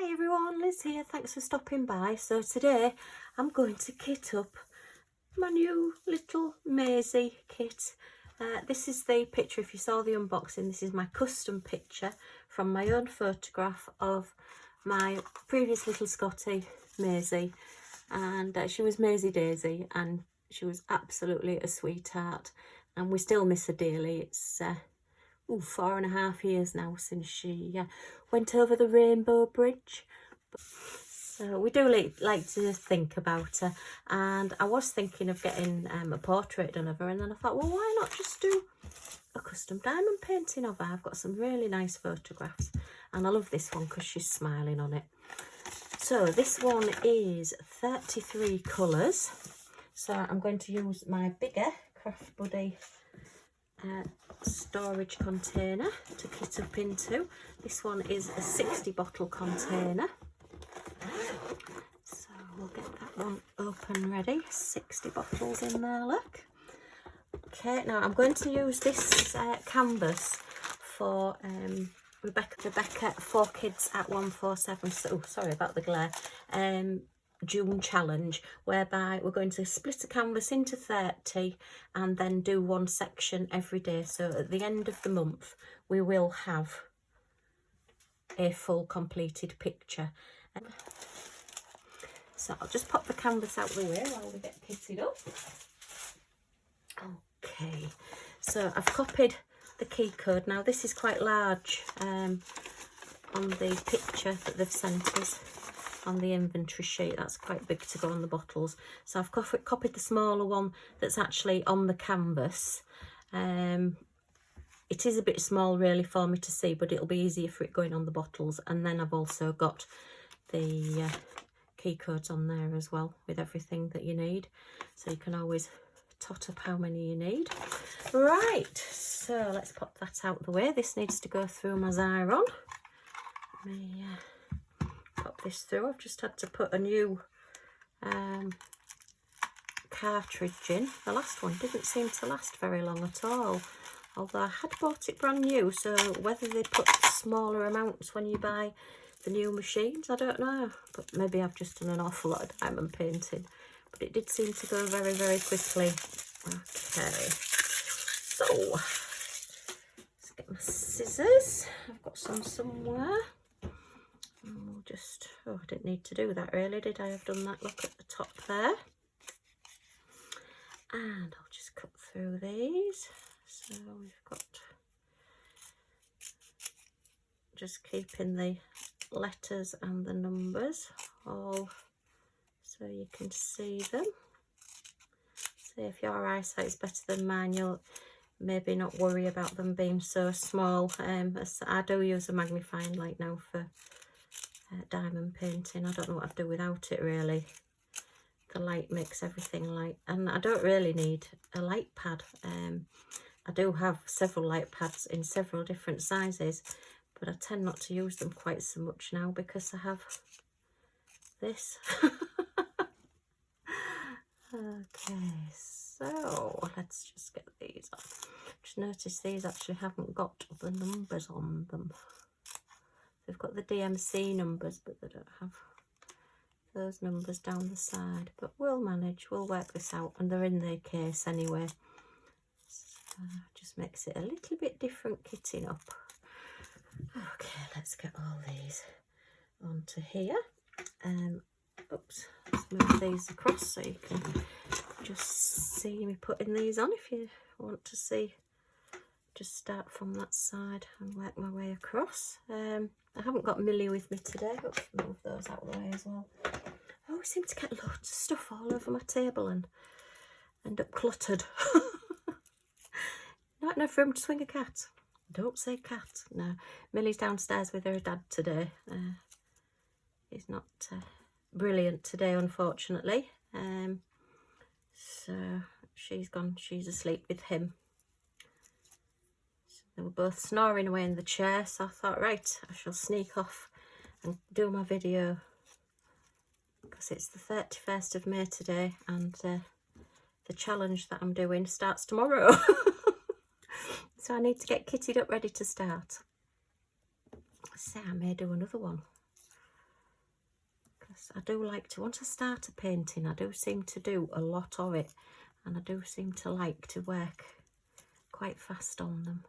Hi everyone, Liz here, thanks for stopping by. So today I'm going to kit up my new little Maisie kit. This is the picture, if you saw the unboxing, this is my custom picture from my own photograph of my previous little Scottie, Maisie. And she was Maisie Daisy and she was absolutely a sweetheart and we still miss her dearly. It's 4.5 years now since she went over the Rainbow Bridge. So we do like to think about her, and I was thinking of getting a portrait done of her, and then I thought, well, why not just do a custom diamond painting of her? I've got some really nice photographs and I love this one because she's smiling on it. So this one is 33 colours, so I'm going to use my bigger Craft Buddy storage container to kit up into. This one is a 60 bottle container, so we'll get that one open ready. 60 bottles in there, look. Okay, now I'm going to use this canvas for Rebecca 4 Kids at 147, so sorry about the glare, June challenge, whereby we're going to split a canvas into 30 and then do one section every day. So at the end of the month we will have a full completed picture. So I'll just pop the canvas out the way while we get kitted up. Okay, so I've copied the key code. Now this is quite large on the picture that they've sent us on the inventory sheet. That's quite big to go on the bottles, so I've copied the smaller one that's actually on the canvas. It is a bit small really for me to see, but it'll be easier for it going on the bottles. And then I've also got the key codes on there as well with everything that you need, so you can always tot up how many you need. Right, so let's pop that out the way. This needs to go through my Xyron. Let me pop this through. I've just had to put a new cartridge in. The last one didn't seem to last very long at all, although I had bought it brand new, so whether they put smaller amounts when you buy the new machines, I don't know, but maybe I've just done an awful lot of diamond painting. But it did seem to go very, very quickly. Okay, so let's get my scissors. I've got some somewhere. And we'll just, I didn't need to do that really, did I? I've done that, look at the top there. And I'll just cut through these. So we've got, just keeping the letters and the numbers all so you can see them. So if your eyesight's better than mine, you'll maybe not worry about them being so small. I do use a magnifying light now for diamond painting. I don't know what I'd do without it really. The light makes everything light, and I don't really need a light pad. I do have several light pads in several different sizes, but I tend not to use them quite so much now because I have this. Okay, so let's just get these on. Just notice these actually haven't got the numbers on them. They've got the DMC numbers, but they don't have those numbers down the side. But we'll manage, we'll work this out, and they're in their case anyway. So just makes it a little bit different kitting up. Okay, let's get all these onto here. Oops, let's move these across so you can just see me putting these on if you want to see. Just start from that side and work my way across. I haven't got Millie with me today. Oops, move those out of the way as well. I always seem to get loads of stuff all over my table and end up cluttered. Not enough room to swing a cat. Don't say cat. No, Millie's downstairs with her dad today. He's not brilliant today, unfortunately. So she's gone, she's asleep with him. So they were both snoring away in the chair, so I thought, right, I shall sneak off and do my video because it's the 31st of May today, and the challenge that I'm doing starts tomorrow. So I need to get kitted up ready to start. Say I may do another one. I do like to, once I start a painting, I do seem to do a lot of it, and I do seem to like to work quite fast on them.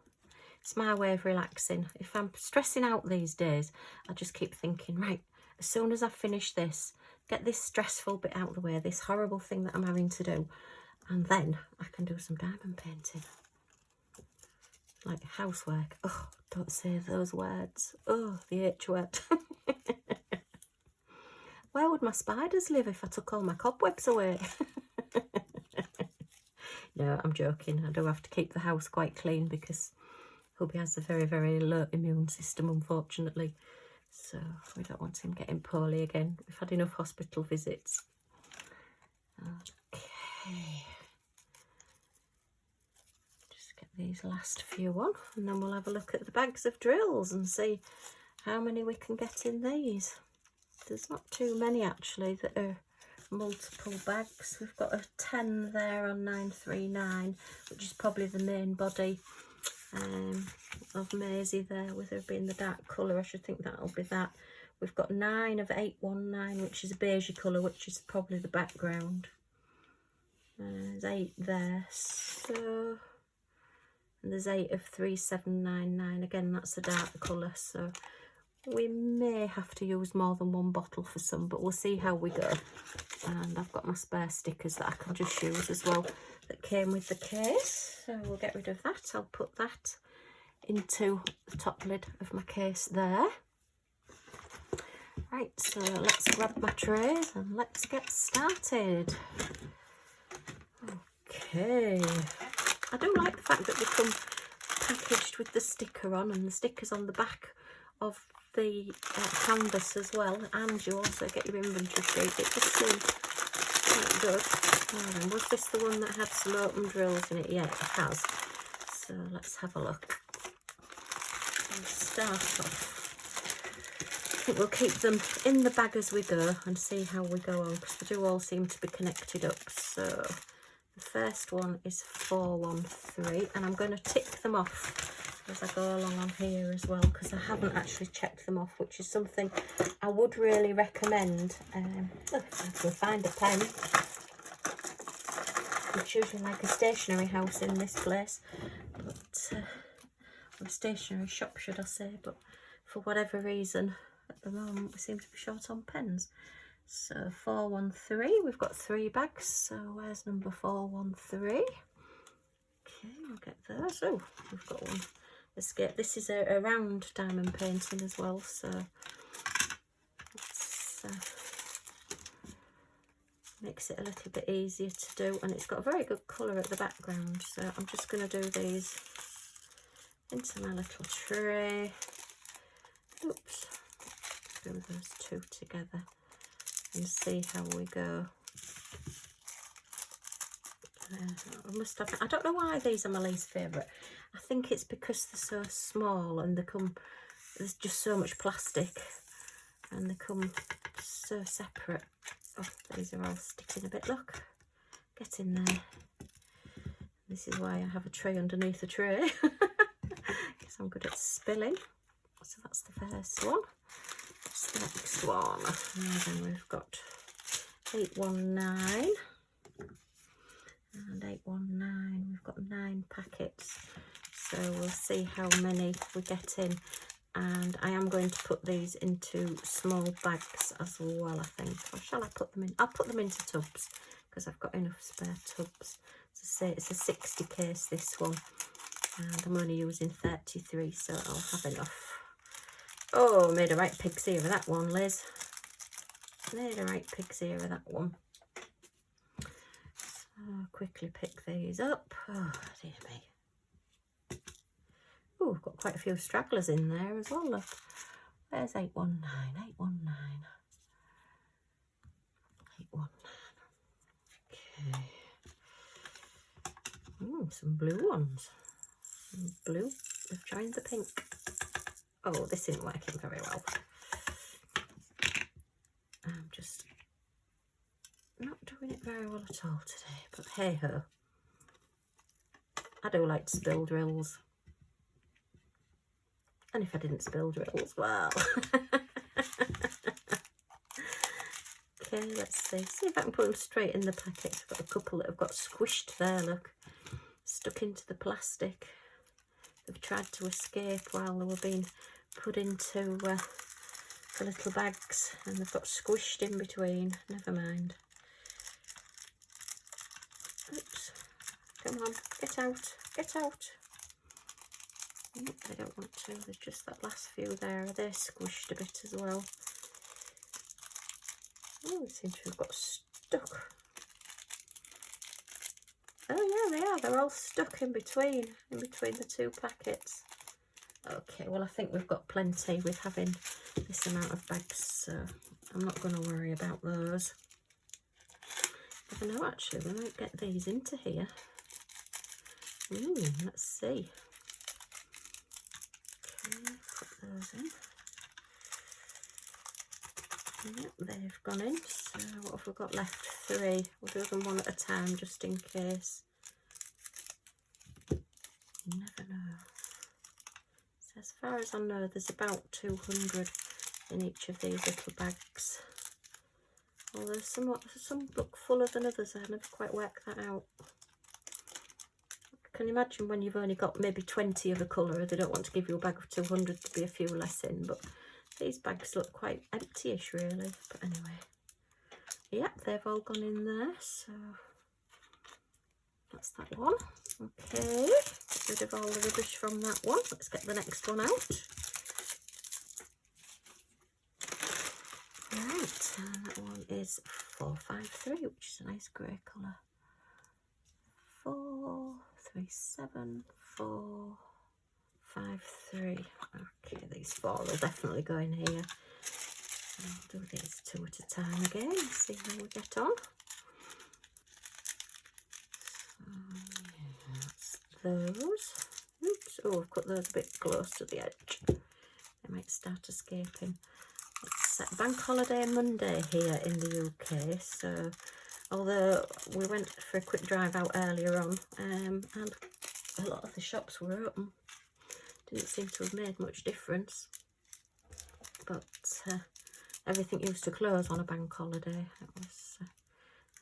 It's my way of relaxing. If I'm stressing out these days, I just keep thinking, right, as soon as I finish this, get this stressful bit out of the way, this horrible thing that I'm having to do, and then I can do some diamond painting. Like housework. Oh, don't say those words. Oh, the H word. Where would my spiders live if I took all my cobwebs away? No, I'm joking. I do have to keep the house quite clean because hubby has a very, very low immune system, unfortunately. So we don't want him getting poorly again. We've had enough hospital visits. Okay. Just get these last few on, and then we'll have a look at the bags of drills and see how many we can get in these. There's not too many actually that are multiple bags. We've got a 10 there on 939, which is probably the main body of Maisie there, with her being the dark colour. I should think that'll be that. We've got 9 of 819, which is a beige colour, which is probably the background. There's 8 there, so, and there's 8 of 3799, again that's the dark colour, so we may have to use more than one bottle for some, but we'll see how we go. And I've got my spare stickers that I can just use as well that came with the case, so we'll get rid of that. I'll put that into the top lid of my case there. Right, so let's grab my trays and let's get started. Okay, I do like the fact that they come packaged with the sticker on, and the sticker's on the back of the canvas as well, and you also get your inventory sheet. It just seems quite good. Oh, was this the one that had some open drills in it? Yeah, it has. So let's have a look. We'll start off. I think we'll keep them in the bag as we go and see how we go on, because they do all seem to be connected up. So the first one is 413, and I'm going to tick them off as I go along on here as well, because I haven't actually checked them off, which is something I would really recommend. If we find a pen, it's usually like a stationery house in this place, but or a stationery shop should I say, but for whatever reason at the moment we seem to be short on pens. So 413, we've got 3 bags, so where's number 413? Okay, I'll get those. Oh, we've got one. This is a round diamond painting as well, so it's, makes it a little bit easier to do, and it's got a very good colour at the background. So I'm just going to do these into my little tray. Oops, do those 2 together and see how we go. I don't know why these are my least favourite. I think it's because they're so small and there's just so much plastic and they come so separate. Oh, these are all sticking a bit, look. Get in there. This is why I have a tray underneath a tray, because I'm good at spilling. So that's the first one. What's the next one? And then we've got 819. And 819, we've got 9 packets, so we'll see how many we get in. And I am going to put these into small bags as well, I think. Or shall I put them in? I'll put them into tubs because I've got enough spare tubs. As I say, it's a 60 case, this one, and I'm only using 33, so I'll have enough. Oh, made a right pig's ear of that one, Liz. Made a right pig's ear of that one. I'll quickly pick these up. Oh, dear me. Oh, we've got quite a few stragglers in there as well. Look. There's 819, 819. 819. Okay. Oh, some blue ones. Some blue. They've joined the pink. Oh, this isn't working very well. I'm just not doing it very well at all today, but hey ho. I do like to spill drills. And if I didn't spill drills, well. Okay, let's see if I can put them straight in the packet. I've got a couple that have got squished there, look, stuck into the plastic. They've tried to escape while they were being put into the little bags, and they've got squished in between. Never mind. Oops. Come on, get out, get out. Nope, they don't want to. There's just that last few there. They're squished a bit as well. Oh, they seem to have got stuck. Oh yeah, they are. They're all stuck in between the two packets. Okay, well I think we've got plenty with having this amount of bags, so I'm not going to worry about those. I don't know, actually, we might get these into here. Let's see. Okay, put those in. Yep, they've gone in. So what have we got left? 3. We'll do them one at a time just in case. You never know. So as far as I know, there's about 200 in each of these little bags. Although some look fuller than others. I never quite worked that out. I can imagine when you've only got maybe 20 of a colour, they don't want to give you a bag of 200 to be a few less in, but these bags look quite empty-ish really. But anyway, yep, they've all gone in there, so that's that one. Okay, get rid of all the rubbish from that one. Let's get the next one out. Right, and that one is 453, which is a nice grey colour. 437 453. Okay, these 4 will definitely go in here. I'll do these 2 at a time again and see how we get on. So, yeah, that's those. Oops, oh, I've cut those a bit close to the edge. They might start escaping. It's bank holiday Monday here in the UK, so although we went for a quick drive out earlier on, and a lot of the shops were open, didn't seem to have made much difference, but everything used to close on a bank holiday.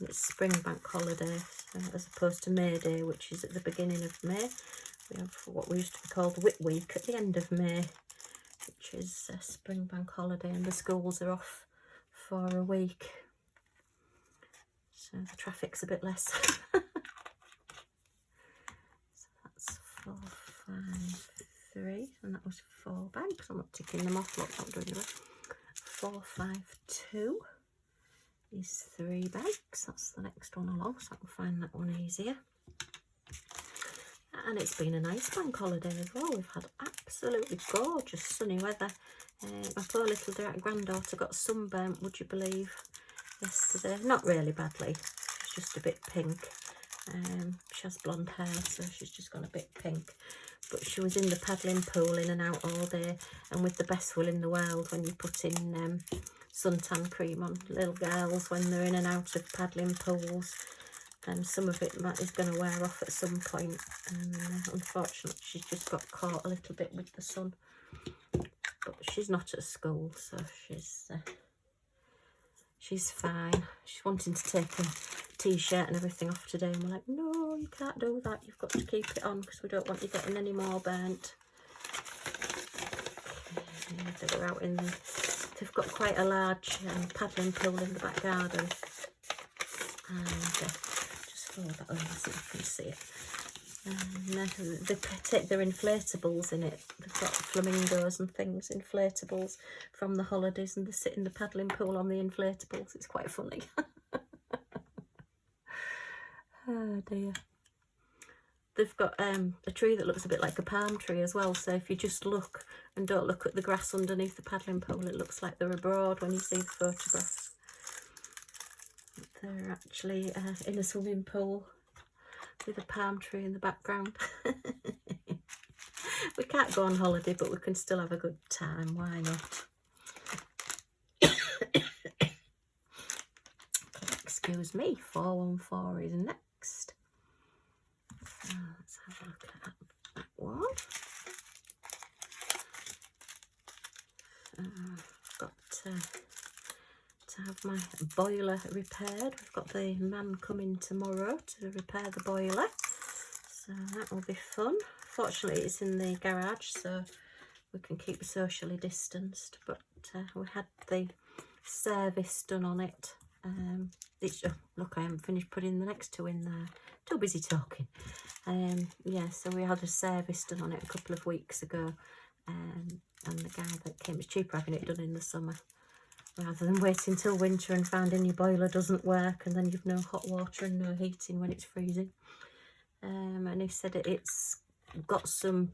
It's spring bank holiday, so as opposed to May Day, which is at the beginning of May. We have what we used to be called Whit Week at the end of May, which is a spring bank holiday, and the schools are off for a week, so the traffic's a bit less. So that's 453, and that was 4 bags. I'm not ticking them off, look, I'm doing it. 452 is 3 bags. That's the next one along, so I can find that one easier. And it's been a nice bank holiday as well. We've had absolutely gorgeous sunny weather. My poor little granddaughter got sunburnt, would you believe, yesterday. Not really badly, she's just a bit pink. She has blonde hair, so she's just gone a bit pink. But she was in the paddling pool in and out all day, and with the best will in the world when you put in suntan cream on little girls when they're in and out of paddling pools, and some of it is going to wear off at some point, and unfortunately she's just got caught a little bit with the sun. But she's not at school, so she's fine. She's wanting to take her t-shirt and everything off today, and we're like, no, you can't do that, you've got to keep it on because we don't want you getting any more burnt. Okay, they were out in the, they've got quite a large paddling pool in the back garden, and just fold that over so you can see it. And they take their inflatables in it. They've got flamingos and things, inflatables from the holidays, and they sit in the paddling pool on the inflatables. It's quite funny. Oh dear. They've got a tree that looks a bit like a palm tree as well, so if you just look and don't look at the grass underneath the paddling pool, it looks like they're abroad when you see the photographs. They're actually in a swimming pool with a palm tree in the background. We can't go on holiday, but we can still have a good time, why not? Excuse me, 414 is next. So let's have a look at that one. I've got to have my boiler repaired. We've got the man coming tomorrow to repair the boiler, so that will be fun. Fortunately it's in the garage, so we can keep socially distanced, but we had the service done on it. Oh, look, I haven't finished putting the next two in there. Too busy talking. Yeah, so we had a service done on it a couple of weeks ago, and the guy that came, it's cheaper having it done in the summer rather than waiting till winter and finding your boiler doesn't work and then you've no hot water and no heating when it's freezing. And he said it's got some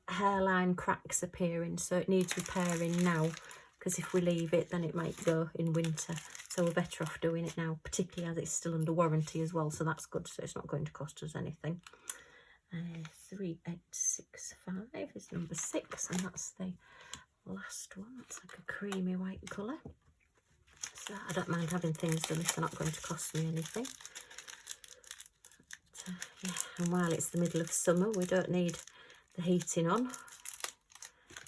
hairline cracks appearing, so it needs repairing now, because if we leave it then it might go in winter, so we're better off doing it now, particularly as it's still under warranty as well, so that's good, so it's not going to cost us anything. 3865 is number 6, and that's the last one. It's like a creamy white colour, so I don't mind having things done if they're not going to cost me anything. But, yeah, and while it's the middle of summer we don't need the heating on.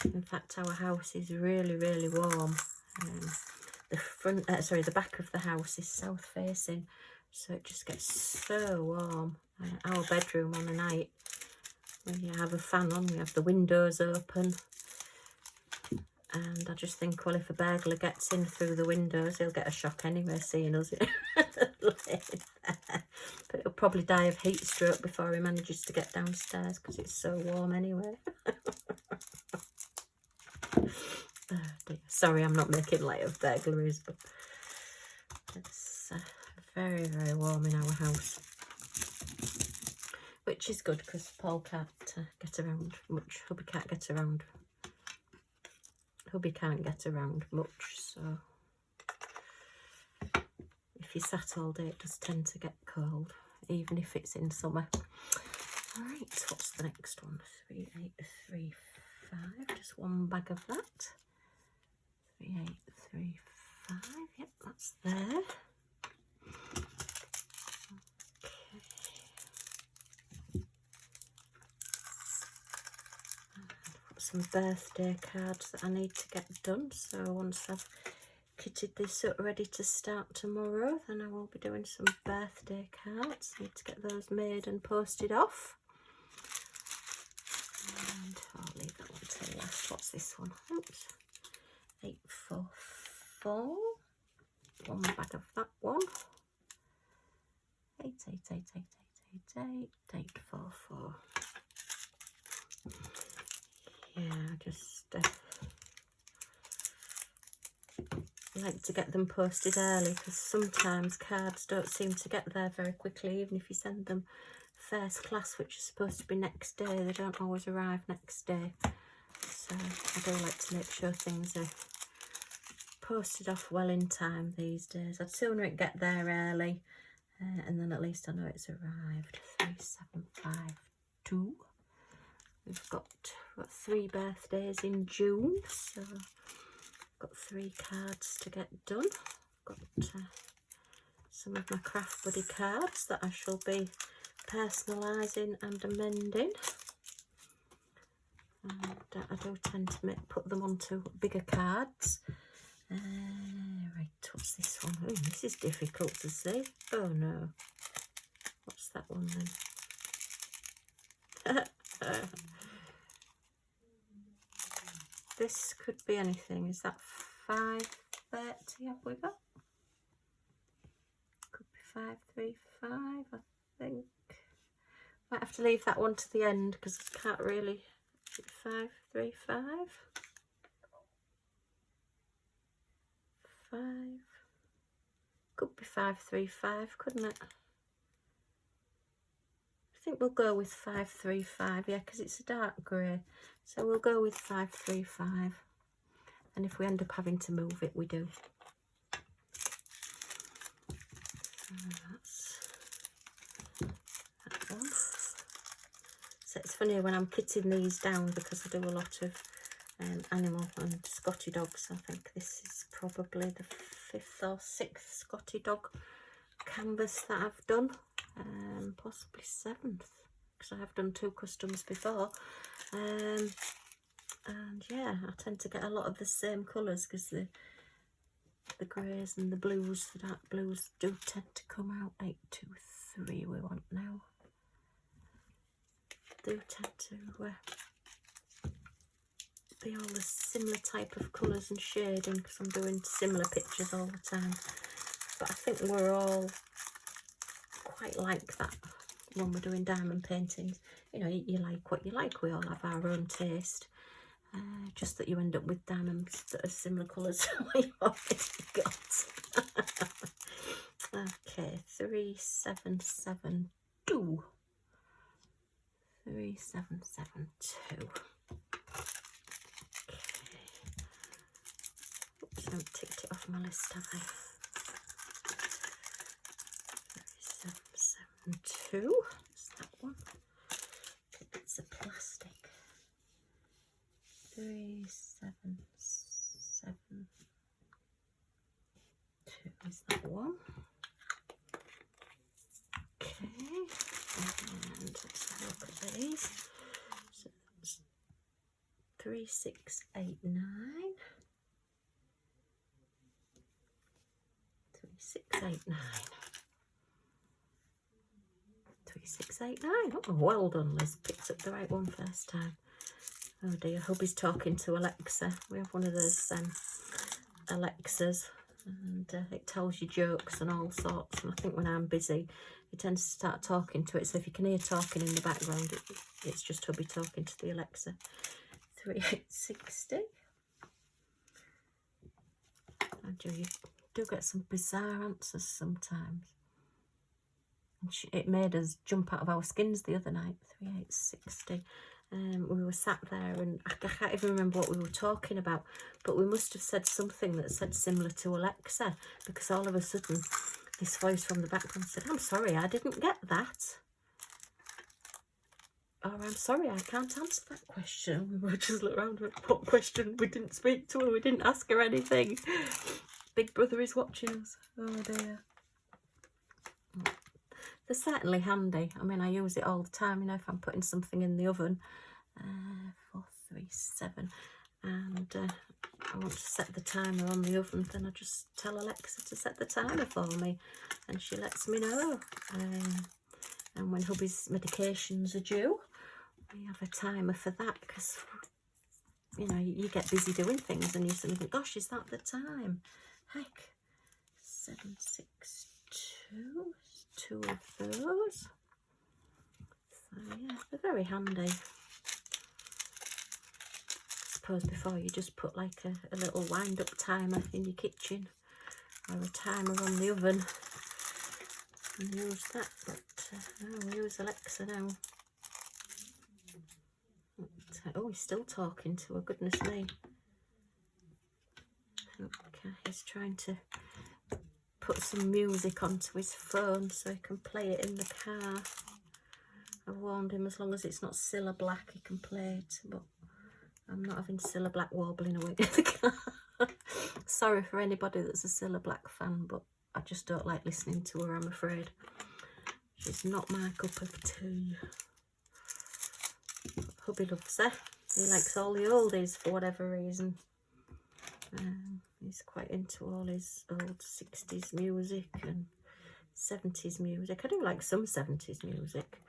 In fact, our house is really, really warm. The back of the house is south facing, so it just gets so warm. Our bedroom on a night, when you have a fan on, we have the windows open, and I just think, well, if a burglar gets in through the windows, he'll get a shock anyway seeing us. But he'll probably die of heat stroke before he manages to get downstairs because it's so warm anyway. Oh dear. Sorry, I'm not making light of burglaries, but it's very, very warm in our house, which is good because Paul can't get around much. Hubby can't get around. Hubby can't get around much, so if you sat all day, it does tend to get cold, even if it's in summer. All right, what's the next one? 3835. Just one bag of that. 3835. Yep, that's there. Some birthday cards that I need to get done, so once I've kitted this up ready to start tomorrow, then I will be doing some birthday cards. Need to get those made and posted off, and I'll leave that one till last. What's this one? Oops, 844. One bag of that one. 88888888844. Yeah, I just like to get them posted early, because sometimes cards don't seem to get there very quickly. Even if you send them first class, which is supposed to be next day, they don't always arrive next day. So I do like to make sure things are posted off well in time these days. I'd sooner it get there early, and then at least I know it's arrived. 3752. We've got 3 birthdays in June, so I've got 3 cards to get done. Got some of my Craft Buddy cards that I shall be personalising and amending. And I do tend to put them onto bigger cards. Right, what's this one? Oh, this is difficult to see. Oh no. What's that one then? This could be anything. Is that 530 have we got? Could be 535, I think. Might have to leave that one to the end because I can't really. 535. 5. Could be 535, couldn't it? I think we'll go with 535, yeah, because it's a dark grey. So we'll go with 535. And if we end up having to move it, we do. So that's that one. So it's funny when I'm kitting these down, because I do a lot of animal and Scottie dogs. I think this is probably the 5th or 6th Scottie dog canvas that I've done, possibly 7th, because I have done 2 customs before. And yeah, I tend to get a lot of the same colours because the the greys and the blues, the dark blues do tend to come out. 8, 2, 3 we want now. Do tend to be all the similar type of colours and shading, because I'm doing similar pictures all the time. But I think we're all quite like that when we're doing diamond paintings. You know, you like what you like. We all have our own taste. Just that you end up with diamonds that are similar colours to what you've already got. Okay, 3, 7, 7, 2. 3, 7, 7, 2. Oops, I haven't ticked it off my list, have I? 3, 7, 7, 2. Is that one? Bits of plastic. 3, 7, 7, 2. Is that one? Okay. And let's have a look at these. So that's 3, 6, 8, 9. 3, 6, 8, 9. 3, 6, 8, 9. Oh, well done, Liz. Picked up the right one first time. Oh dear, hubby's talking to Alexa. We have one of those Alexas, and it tells you jokes and all sorts. And I think when I'm busy, it tends to start talking to it. So if you can hear talking in the background, it's just hubby talking to the Alexa. 3860. And you do get some bizarre answers sometimes. And it made us jump out of our skins the other night. 3860. We were sat there and I can't even remember what we were talking about, but we must have said something that said similar to Alexa, because all of a sudden this voice from the background said, "I'm sorry, I didn't get that." Or, "I'm sorry, I can't answer that question." We were just look around at what question. We didn't speak to her, we didn't ask her anything. Big brother is watching us. Oh dear. They're certainly handy. I mean, I use it all the time, you know, if I'm putting something in the oven. 4, 3, 7. And I want to set the timer on the oven, then I just tell Alexa to set the timer for me. And she lets me know. And when hubby's medications are due, we have a timer for that, because, you know, you get busy doing things and you suddenly think, gosh, is that the time? Heck. 7, 6, 2. 2 of those. So yeah, they're very handy. I suppose before you just put like a little wind up timer in your kitchen, or a timer on the oven, and use that. But we use Alexa now. But, oh, he's still talking to her, goodness me. Okay, he's trying to put some music onto his phone so he can play it in the car. I've warned him, as long as it's not Cilla Black, he can play it, but I'm not having Cilla Black warbling away in the car. Sorry for anybody that's a Cilla Black fan, but I just don't like listening to her, I'm afraid. She's not my cup of tea. Hubby loves her. He likes all the oldies for whatever reason. He's quite into all his old 60s music and 70s music. I do like some 70s music.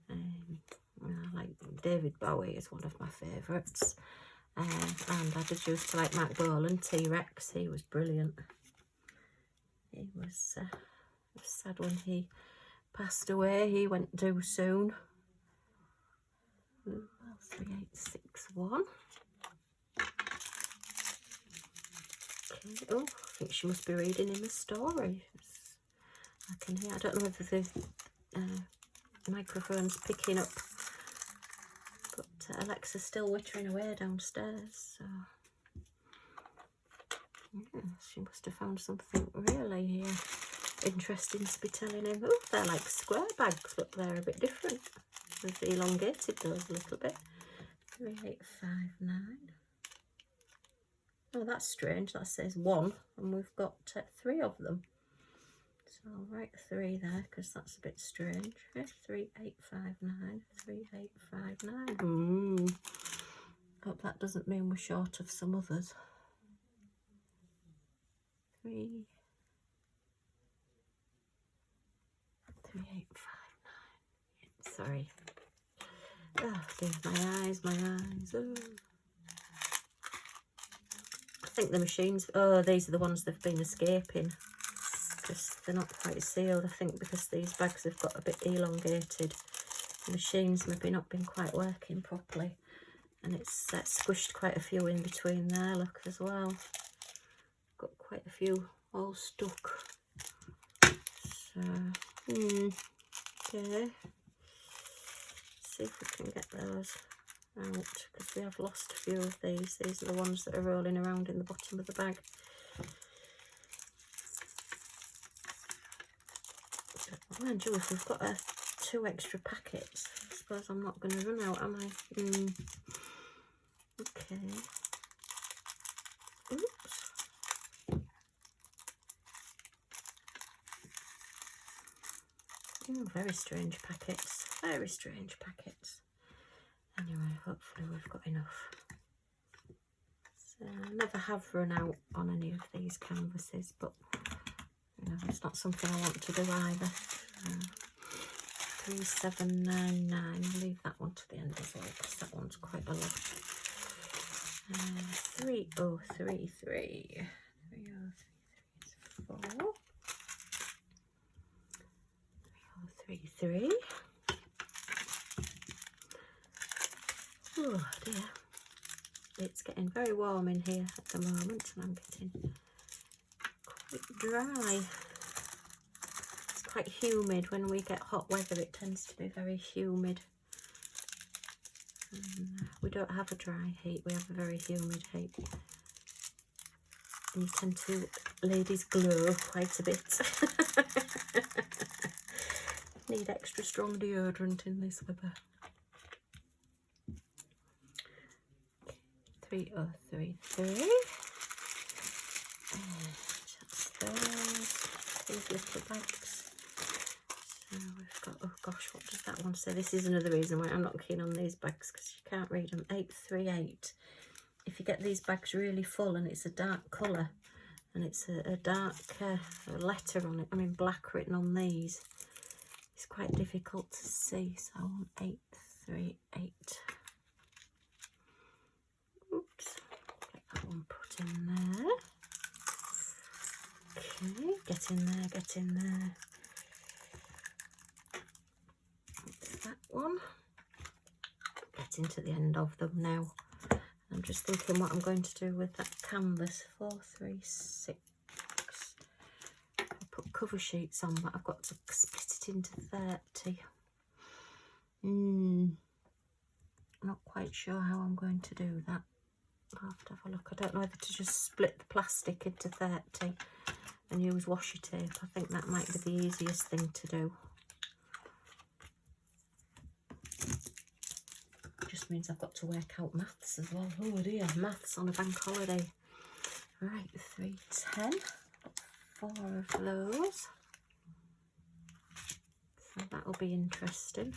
I like David Bowie is one of my favourites. And I just used to like Mark Bolan, T-Rex. He was brilliant. He was sad when he passed away. He went too soon. 3861. Oh, I think she must be reading him a story. I can hear. I don't know whether the microphone's picking up, but Alexa's still wittering away downstairs. So yeah, she must have found something really interesting to be telling him. Oh, they're like square bags, but they're a bit different. They've elongated those a little bit. 3859. Oh, that's strange. That says 1, and we've got 3 of them. So I'll write 3 there, because that's a bit strange. 3859, 3859. Hope that doesn't mean we're short of some others. 3859. Sorry. Oh dear, my eyes. Oh. I think the machines, oh, these are the ones that have been escaping because they're not quite sealed. I think because these bags have got a bit elongated. The machines maybe not been quite working properly, and it's squished quite a few in between there, look, as well. Got quite a few all stuck. So, okay. See if we can get those out, because we have lost a few of these. These are the ones that are rolling around in the bottom of the bag. Mind you, if we've got 2 extra packets, I suppose I'm not going to run out, am I? Okay. Oops. Very strange packets. Very strange packets. Anyway, hopefully we've got enough. So I never have run out on any of these canvases, but you know, it's not something I want to do either. 3799. I'll leave that one to the end as well, because that one's quite a lot. 3033. 3033 is 4. 3033. Oh dear. It's getting very warm in here at the moment, and I'm getting quite dry. It's quite humid. When we get hot weather, it tends to be very humid. We don't have a dry heat, we have a very humid heat. And you tend to, ladies, glow quite a bit. Need extra strong deodorant in this weather. 3033. Just these little bags. So we've got, oh gosh, what does that one say? This is another reason why I'm not keen on these bags, because you can't read them. 838. If you get these bags really full and it's a dark colour and it's a dark letter on it, I mean black written on these, it's quite difficult to see. So I want 838. Oops, get that one put in there. Okay, get in there, get in there. That's that one. Getting to the end of them now. I'm just thinking what I'm going to do with that canvas. 436. I put cover sheets on, but I've got to split it into 30. Not quite sure how I'm going to do that. I'll have to have a look. I don't know whether to just split the plastic into 30 and use washi tape. I think that might be the easiest thing to do. Just means I've got to work out maths as well. Oh dear, maths on a bank holiday. Right, 310. 4 of those. So that'll be interesting.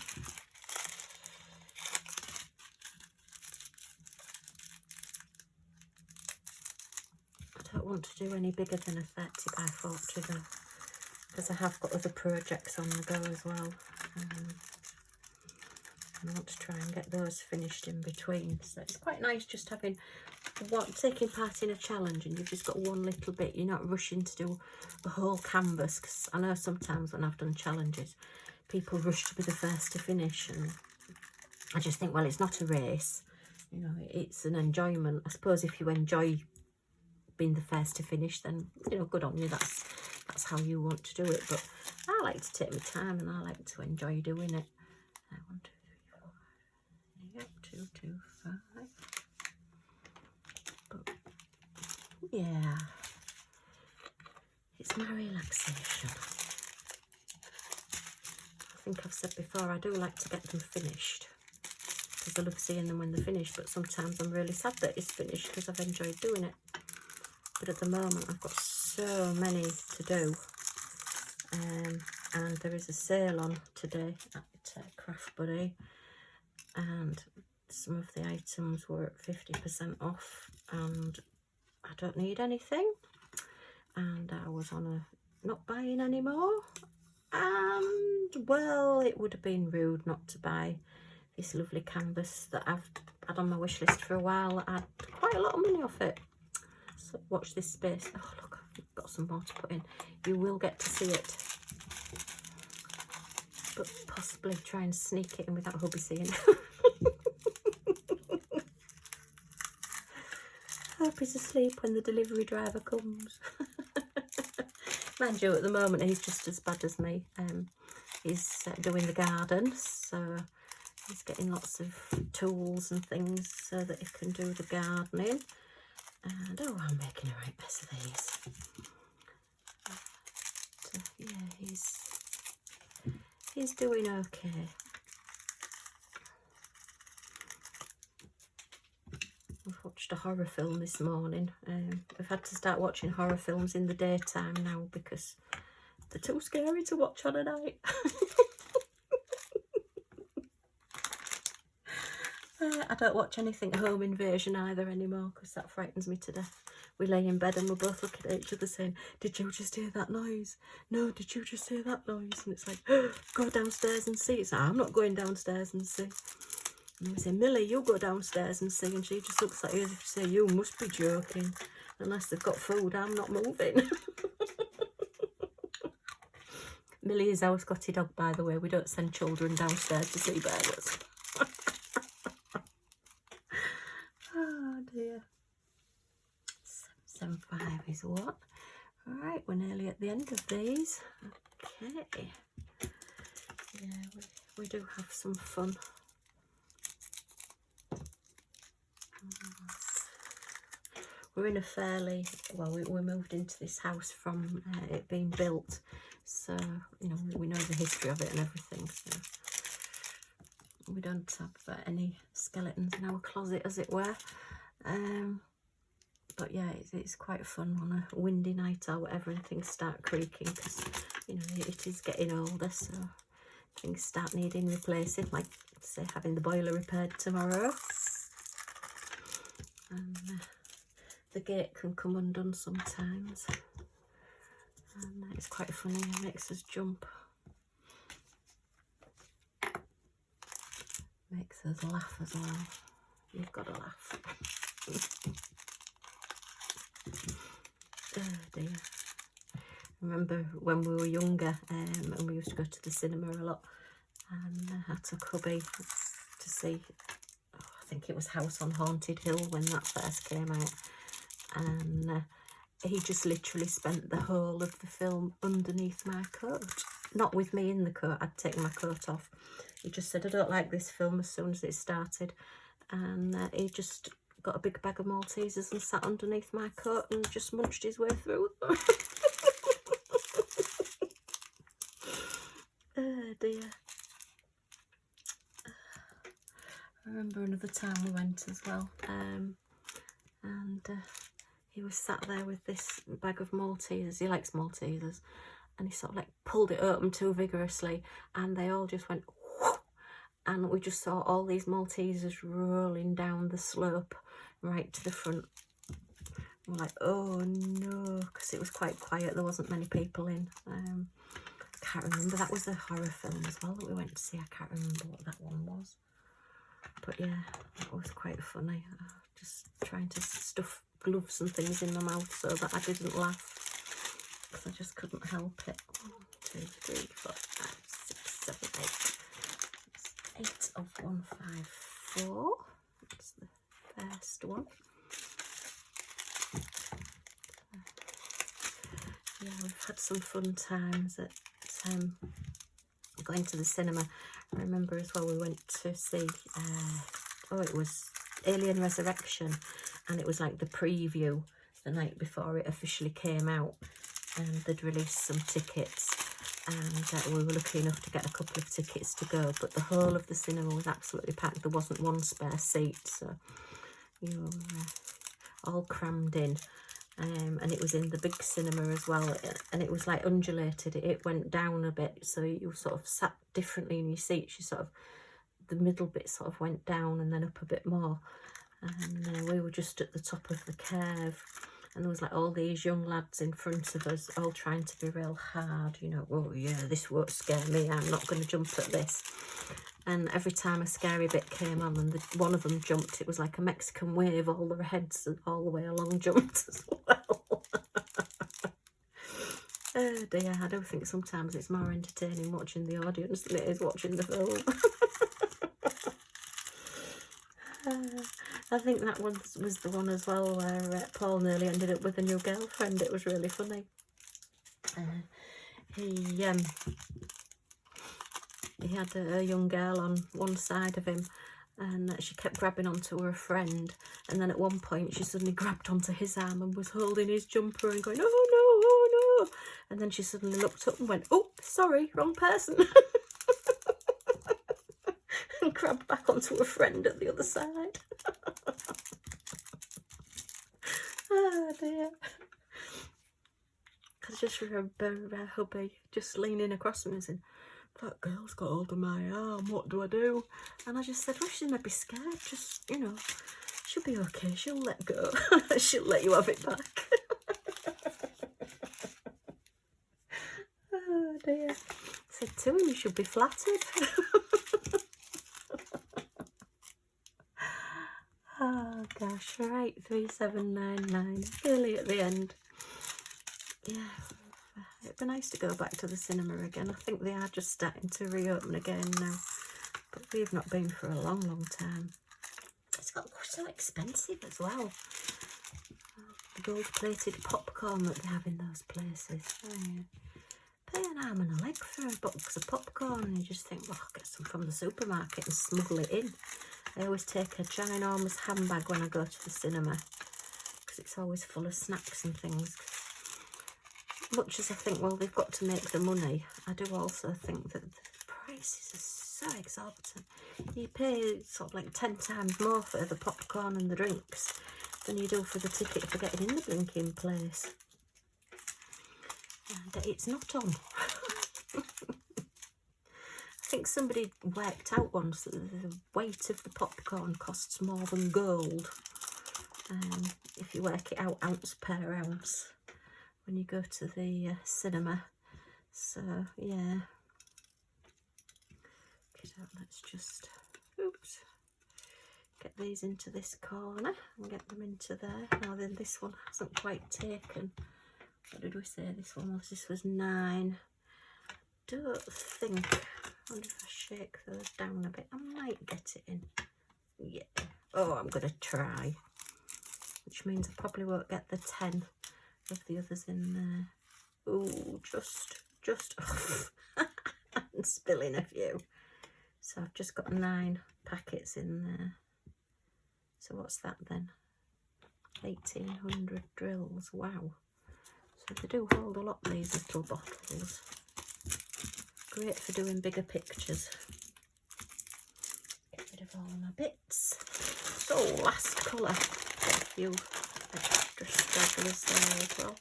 I don't want to do any bigger than a 30 by 40 though, because I have got other projects on the go as well. I want to try and get those finished in between. So it's quite nice just having taking part in a challenge and you've just got one little bit. You're not rushing to do the whole canvas, because I know sometimes when I've done challenges, people rush to be the first to finish, and I just think, well, it's not a race, you know, it's an enjoyment. I suppose if you enjoy being the first to finish, then, you know, good on you. That's how you want to do it. But I like to take my time and I like to enjoy doing it. 1, 2, 3, 4. Yep, 2, 2, 5. But yeah, it's my relaxation. I think I've said before, I do like to get them finished because I love seeing them when they're finished, but sometimes I'm really sad that it's finished because I've enjoyed doing it. But at the moment I've got so many to do, and there is a sale on today at Craft Buddy, and some of the items were at 50% off, and I don't need anything. and I was on a not buying anymore, and well, it would have been rude not to buy this lovely canvas that I've had on my wish list for a while. I had quite a lot of money off it. So watch this space. Oh look, I've got some more to put in. You will get to see it, but possibly try and sneak it in without hubby seeing. Hope he's asleep when the delivery driver comes. Mind you, at the moment he's just as bad as me. He's doing the garden, so he's getting lots of tools and things so that he can do the gardening. And oh, I'm making a right mess of these. But, yeah, he's doing okay. I've watched a horror film this morning. I've had to start watching horror films in the daytime now because they're too scary to watch on a night. I don't watch anything Home Invasion either anymore because that frightens me to death. We lay in bed and we're both looking at each other saying, did you just hear that noise? No, did you just hear that noise? And it's like, go downstairs and see. It's like, I'm not going downstairs and see. And we say, Millie, you go downstairs and see. And she just looks at you as if to say, you must be joking. Unless they've got food, I'm not moving. Millie is our Scottie dog, by the way. We don't send children downstairs to see bears. Oh dear. 775 is what? Alright, we're nearly at the end of these. Okay. Yeah, we do have some fun. We're in a fairly, well, we moved into this house from it being built, so, you know, we know the history of it and everything, so we don't have any skeletons in our closet, as it were. But yeah, it's quite fun on a windy night or whatever, and things start creaking because, you know, it is getting older, so things start needing replacing, like, say, having the boiler repaired tomorrow. And the gate can come undone sometimes, and it's quite funny, it makes us jump, makes us laugh as well. You've got to laugh. Oh dear. I remember when we were younger and we used to go to the cinema a lot, and I took hubby to see, I think it was House on Haunted Hill when that first came out, and he just literally spent the whole of the film underneath my coat. Not with me in the coat, I'd taken my coat off. He just said, I don't like this film, as soon as it started, and he just got a big bag of Maltesers and sat underneath my coat and just munched his way through them. Oh dear. I remember another time we went as well, and he was sat there with this bag of Maltesers. He likes Maltesers, and he sort of like pulled it open too vigorously, and they all just went whoosh, and we just saw all these Maltesers rolling down the slope right to the front. We're like, oh no, because it was quite quiet, there wasn't many people in. I can't remember, that was a horror film as well that we went to see. I can't remember what that one was, but yeah, that was quite funny. Just trying to stuff gloves and things in my mouth so that I didn't laugh, because I just couldn't help it. 1, 2, 3, 4, 5, 6, 7, 8. It's 8 of 154. That's the first one. Yeah, we've had some fun times at going to the cinema. I remember as well, we went to see, it was Alien Resurrection, and it was like the preview the night before it officially came out, and they'd released some tickets, and we were lucky enough to get a couple of tickets to go, but the whole of the cinema was absolutely packed. There wasn't one spare seat, so you were all crammed in. And it was in the big cinema as well, and it was like undulated. It went down a bit, so you sort of sat differently in your seats. You sort of, the middle bit sort of went down and then up a bit more, and we were just at the top of the curve, and there was like all these young lads in front of us all trying to be real hard, you know, oh yeah, this won't scare me, I'm not going to jump at this. And every time a scary bit came on and one of them jumped, it was like a Mexican wave, all their heads all the way along jumped as well. Oh dear, I do think sometimes it's more entertaining watching the audience than it is watching the film. I think that one was the one as well where Paul nearly ended up with a new girlfriend. It was really funny. He had a young girl on one side of him, and she kept grabbing onto her friend, and then at one point she suddenly grabbed onto his arm and was holding his jumper and going, oh no, oh no, and then she suddenly looked up and went, oh sorry, wrong person. And grabbed back onto her friend at the other side. Oh dear. I just remember hubby just leaning across me and saying, that girl's got hold of my arm, what do I do? And I just said, well, she's maybe scared, just, you know, she'll be okay, she'll let go. She'll let you have it back. Oh dear. I said to him, you should be flattered. Oh gosh, right, 3799, nearly at the end. Yeah, it'd be nice to go back to the cinema again. I think they are just starting to reopen again now, but we've not been for a long, long time. It's got so expensive as well. The gold-plated popcorn that they have in those places. Oh, yeah. Pay an arm and a leg for a box of popcorn, and you just think, well, I'll get some from the supermarket and smuggle it in. I always take a ginormous handbag when I go to the cinema, because it's always full of snacks and things. Much as I think, well, they've got to make the money, I do also think that the prices are so exorbitant. You pay sort of like 10 times more for the popcorn and the drinks than you do for the ticket for getting in the blinking place. And it's not on. I think somebody worked out once that the weight of the popcorn costs more than gold. If you work it out ounce per ounce when you go to the cinema. So yeah, let's just get these into this corner and get them into there. Now then, this one hasn't quite taken. What did we say this one was? This was 9. Don't think, I wonder if I shake those down a bit, I might get it in. Yeah, oh, I'm gonna try, which means I probably won't get the 10 of the others in there. Oh, just and spilling a few. So I've just got 9 packets in there. So what's that then? 1800 drills. Wow. So they do hold a lot, these little bottles. Great for doing bigger pictures. Get rid of all my bits. So last colour. Got a few extra stragglers there as well.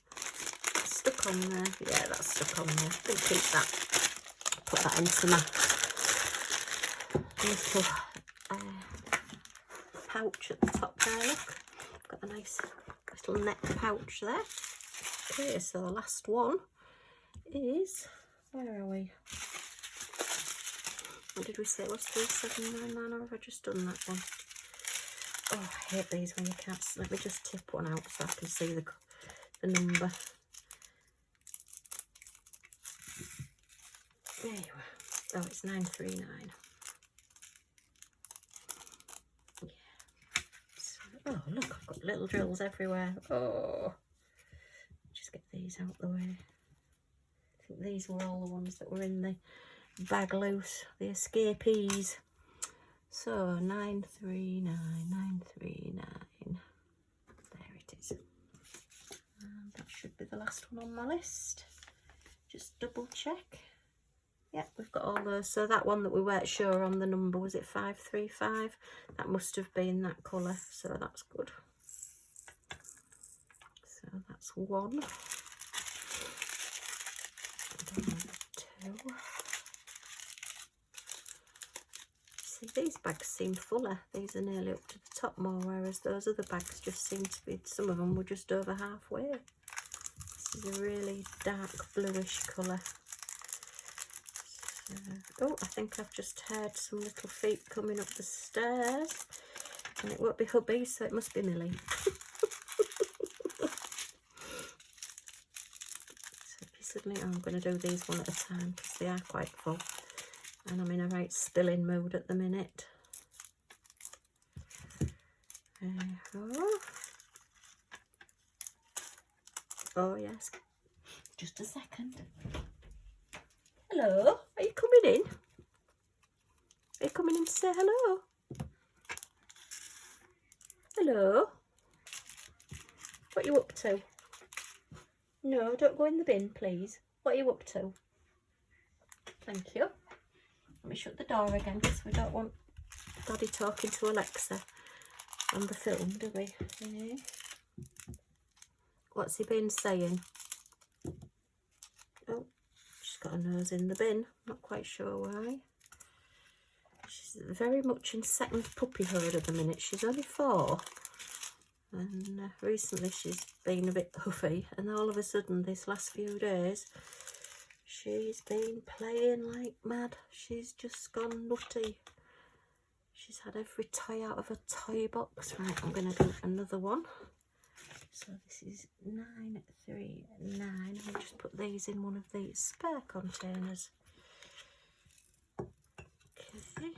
That's stuck on there. Yeah, that's stuck on there. I'll keep that. Put that into my little pouch at the top there, look. Got a nice little neck pouch there. Okay, so the last one is, where are we? What did we say? What's 3799, or have I just done that one? Oh, I hate these when you can't. Let me just tip one out so I can see the number. There you are. Oh, it's 939. Yeah. So, oh, look, I've got little drills everywhere. Oh. Just get these out the way. I think these were all the ones that were in the bag loose, the escapees. So 939, 939. There it is. And that should be the last one on my list. Just double check. Yeah, we've got all those. So that one that we weren't sure on the number, was it 535? That must have been that colour, so that's good. So that's 1. 2. See, these bags seem fuller. These are nearly up to the top more, whereas those other bags just seem to be, some of them were just over halfway. This is a really dark bluish colour. Oh, I think I've just heard some little feet coming up the stairs, and it won't be hubby, so it must be Millie. So if you suddenly, I'm going to do these one at a time because they are quite full, and I'm in a right spilling mood at the minute. Oh yes, just a second. Hello, are you coming in? Are you coming in to say hello? Hello? What are you up to? No, don't go in the bin, please. What are you up to? Thank you. Let me shut the door again because we don't want Daddy talking to Alexa on the film, do we? Yeah. What's he been saying? Oh, she's got her nose in the bin. Not quite sure why. She's very much in second puppyhood at the minute. She's only 4. And recently she's been a bit huffy. And all of a sudden, this last few days, she's been playing like mad. She's just gone nutty. She's had every toy out of a toy box. Right, I'm going to do another one. So this is 939. I'll just put these in one of these spare containers. Okay.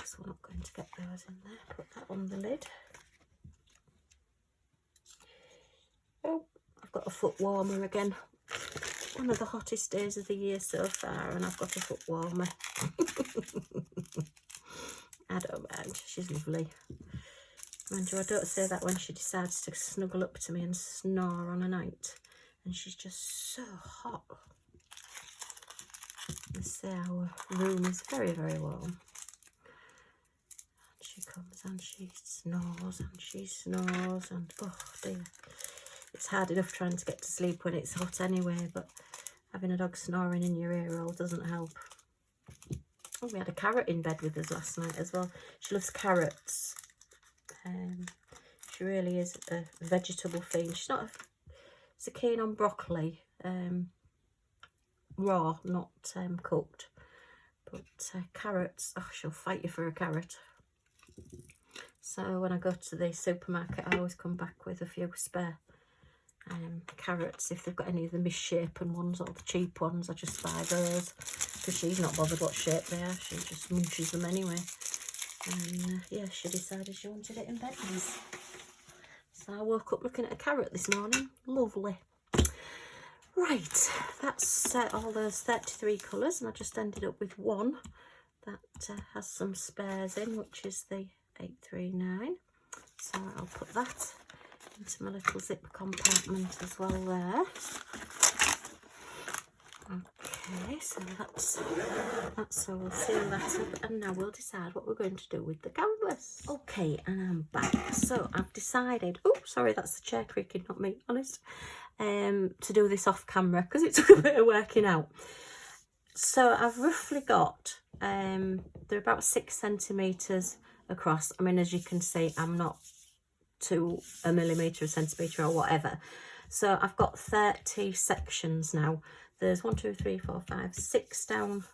So we're not going to get those in there. Put that on the lid. Oh, I've got a foot warmer again. One of the hottest days of the year so far, and I've got a foot warmer. I don't mind. She's lovely. Mind you, I don't say that when she decides to snuggle up to me and snore on a night. And she's just so hot. I say our room is very, very warm. And she comes and she snores and she snores and oh dear. It's hard enough trying to get to sleep when it's hot anyway, but having a dog snoring in your ear hole doesn't help. Oh, we had a carrot in bed with us last night as well. She loves carrots. She really is a vegetable fiend. She's not so keen on broccoli, raw, not cooked. But carrots, oh, she'll fight you for a carrot. So when I go to the supermarket, I always come back with a few spare carrots. If they've got any of the misshapen ones or the cheap ones, I just buy those because she's not bothered what shape they are. She just munches them anyway. And yeah, she decided she wanted it in bed with us. So I woke up looking at a carrot this morning. Lovely. Right, that's all those 33 colours, and I just ended up with one that has some spares in, which is the 839. So I'll put that into my little zip compartment as well there. Okay, so that's so we'll seal that up, and now we'll decide what we're going to do with the canvas. Okay, and I'm back. So I've decided, oh sorry, that's the chair creaking, not me, honest, to do this off camera because it took a bit of working out. So I've roughly got they're about 6 centimetres across. I mean, as you can see, I'm not to a millimetre, a centimetre or whatever. So I've got 30 sections now. There's 1, 2, 3, 4, 5, 6 down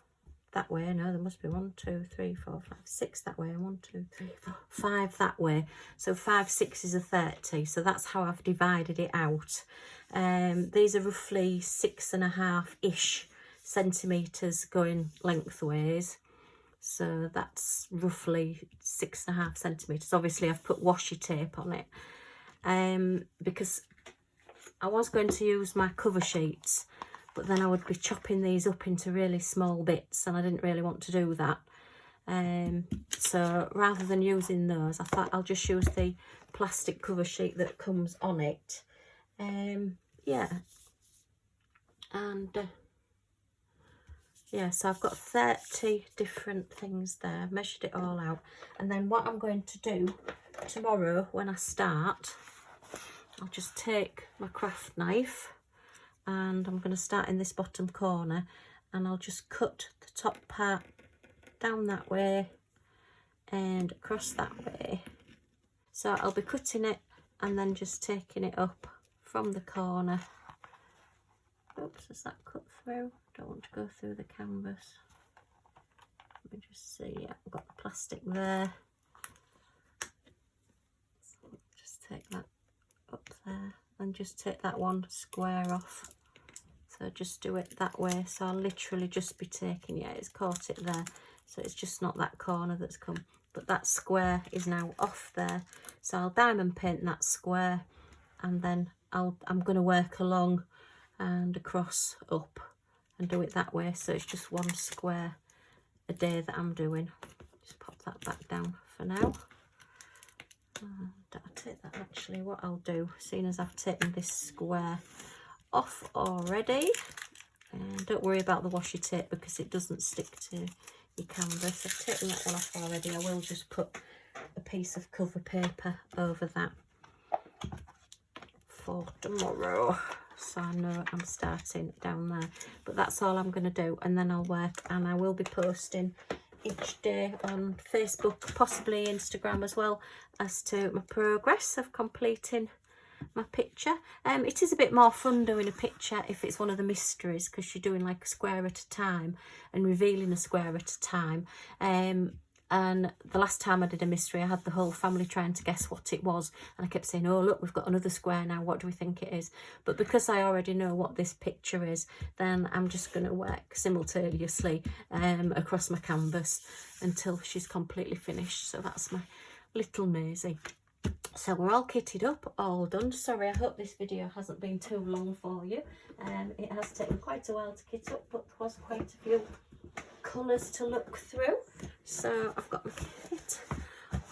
that way. No, there must be 1, 2, 3, 4, 5, 6 that way, and 1, 2, 3, 4, 5 that way. So 5 6s are 30. So that's how I've divided it out. These are roughly 6.5-ish centimetres going lengthways. So that's roughly 6.5 centimetres. Obviously, I've put washi tape on it because I was going to use my cover sheets, but then I would be chopping these up into really small bits, and I didn't really want to do that. So rather than using those, I thought I'll just use the plastic cover sheet that comes on it. Yeah, and yeah, so I've got 30 different things there, measured it all out. And then what I'm going to do tomorrow when I start, I'll just take my craft knife and I'm going to start in this bottom corner, and I'll just cut the top part down that way and across that way. So I'll be cutting it and then just taking it up from the corner. Oops, has that cut through? Don't want to go through the canvas. Let me just see. Yeah, I've got the plastic there. So just take that up there and just take that one square off. So just do it that way. So I'll literally just be taking, yeah, it's caught it there. So it's just not that corner that's come. But that square is now off there. So I'll diamond paint that square, and then I'm going to work along and across up and do it that way. So it's just one square a day that I'm doing. Just pop that back down for now. And I'll take that, actually what I'll do, seeing as I've taken this square off already, and don't worry about the washi tape because it doesn't stick to your canvas. I've taken that one off already. I will just put a piece of cover paper over that for tomorrow, so I know I'm starting down there. But that's all I'm going to do, and then I'll work, and I will be posting each day on Facebook, possibly Instagram as well, as to my progress of completing my picture. It is a bit more fun doing a picture if it's one of the mysteries, because you're doing like a square at a time and revealing a square at a time. And the last time I did a mystery, I had the whole family trying to guess what it was, and I kept saying, oh look, we've got another square now, what do we think it is? But because I already know what this picture is, then I'm just going to work simultaneously across my canvas until she's completely finished. So that's my little Maisie. So we're all kitted up, all done. Sorry, I hope this video hasn't been too long for you. It has taken quite a while to kit up, but there was quite a few colours to look through. So I've got my kit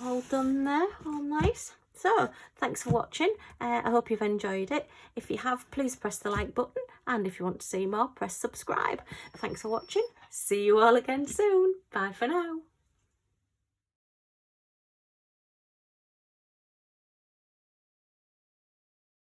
all done there, all nice. So thanks for watching. I hope you've enjoyed it. If you have, please press the like button, and if you want to see more, press subscribe. Thanks for watching. See you all again soon. Bye for now.